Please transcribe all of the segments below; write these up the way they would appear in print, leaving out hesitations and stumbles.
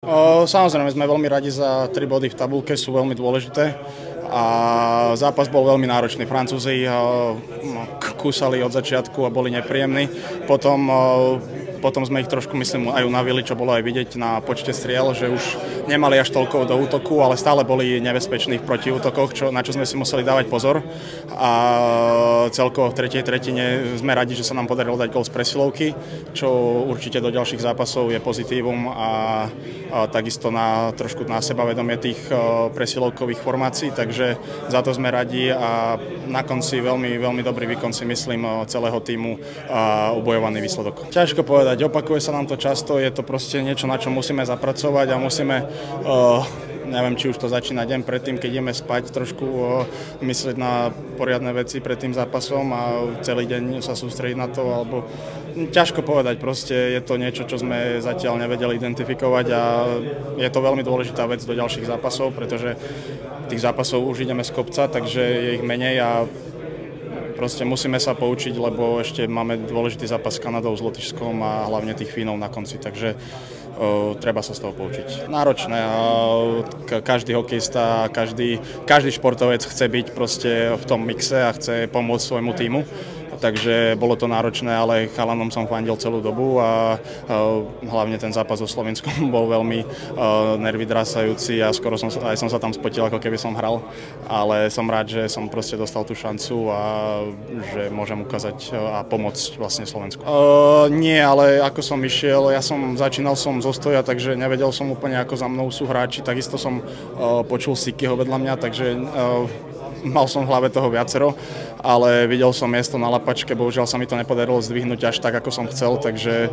Samozrejme sme veľmi radi za 3 body v tabuľke, sú veľmi dôležité a zápas bol veľmi náročný. Francúzi kúsali od začiatku a boli nepríjemní. Potom sme ich trošku, myslím, aj unavili, čo bolo aj vidieť na počte striel, že už nemali až toľko do útoku, ale stále boli nebezpeční v protiútokoch, na čo sme si museli dávať pozor. A celkovo v tretej tretine sme radi, že sa nám podarilo dať gól z presilovky, čo určite do ďalších zápasov je pozitívum a takisto trošku na sebavedomie tých presilovkových formácií, takže za to sme radi a na konci veľmi, veľmi dobrý výkon si myslím celého tímu a ubojovaný výsledok. Ťažko povedať, opakuje sa nám to často, je to proste niečo, na čo musíme zapracovať a musíme, neviem, či už to začína deň predtým, keď ideme spať, trošku myslieť na poriadne veci pred tým zápasom a celý deň sa sústrediť na to, alebo ťažko povedať, proste je to niečo, čo sme zatiaľ nevedeli identifikovať a je to veľmi dôležitá vec do ďalších zápasov, pretože tých zápasov už ideme z kopca, takže je ich menej a proste musíme sa poučiť, lebo ešte máme dôležitý zápas s Kanadou, s Lotyšskom a hlavne tých Fínov na konci, takže treba sa z toho poučiť. Náročné, každý hokejista, každý športovec chce byť proste v tom mixe a chce pomôcť svojmu tímu. Takže bolo to náročné, ale chalanom som fandil celú dobu a hlavne ten zápas so Slovenskom bol veľmi nervy drásajúci a skoro som sa tam spotil, ako keby som hral, ale som rád, že som proste dostal tú šancu a že môžem ukázať a pomôcť vlastne Slovensku. Nie, ale ako som išiel, začínal som zo stoja, takže nevedel som úplne, ako za mnou sú hráči, takisto som počul Sikyho vedľa mňa, takže mal som v hlave toho viacero, ale videl som miesto na lapačke, bohužiaľ sa mi to nepodarilo zdvihnúť až tak, ako som chcel, takže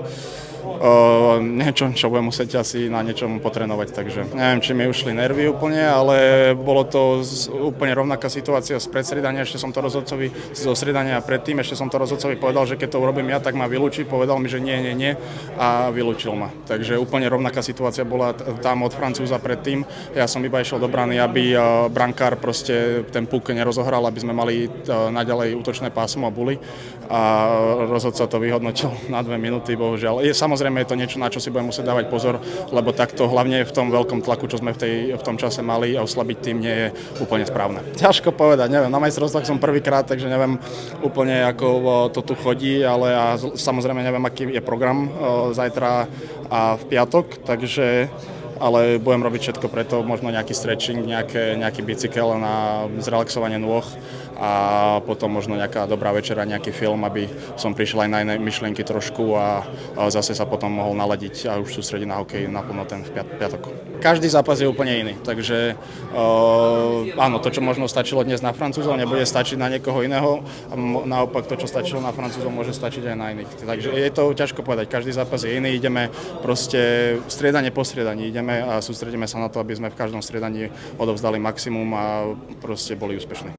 niečo, čo budem musieť asi na niečom potrénovať, takže neviem, či mi ušli nervy úplne, ale bolo to úplne rovnaká situácia z predstriedania, ešte som to rozhodcovi zo striedania predtým, ešte som to rozhodcovi povedal, že keď to urobím ja, tak ma vylúči, povedal mi, že nie a vylúčil ma. Takže úplne rovnaká situácia bola tam od Francúza predtým, ja som iba išiel do brany, aby brankár proste ten puk nerozohral, aby sme mali naďalej útočné pásmo a buly a rozhodca to vyhodnotil na 2 minúty, bohužiaľ. Samozrejme je to niečo, na čo si budem musieť dávať pozor, lebo takto hlavne v tom veľkom tlaku, čo sme v tom čase mali a oslabiť tým nie je úplne správne. Ťažko povedať, neviem, na majstrovstvách som prvýkrát, takže neviem úplne, ako to tu chodí, ale samozrejme neviem, aký je program zajtra a v piatok, ale budem robiť všetko preto, možno nejaký stretching, nejaký bicykel na zrelaxovanie nôh a potom možno nejaká dobrá večera, nejaký film, aby som prišiel aj na iné myšlienky trošku a zase sa potom mohol naladiť a už sústrediť na hokej naplno ten piatok. Každý zápas je úplne iný, takže áno, to, čo možno stačilo dnes na Francúzov, nebude stačiť na niekoho iného a naopak to, čo stačilo na Francúzov, môže stačiť aj na iných. Takže je to ťažko povedať, každý zápas je iný, ideme proste striedanie po striedaní, ideme a sústredíme sa na to, aby sme v každom striedaní odovzdali maximum a proste boli úspešní.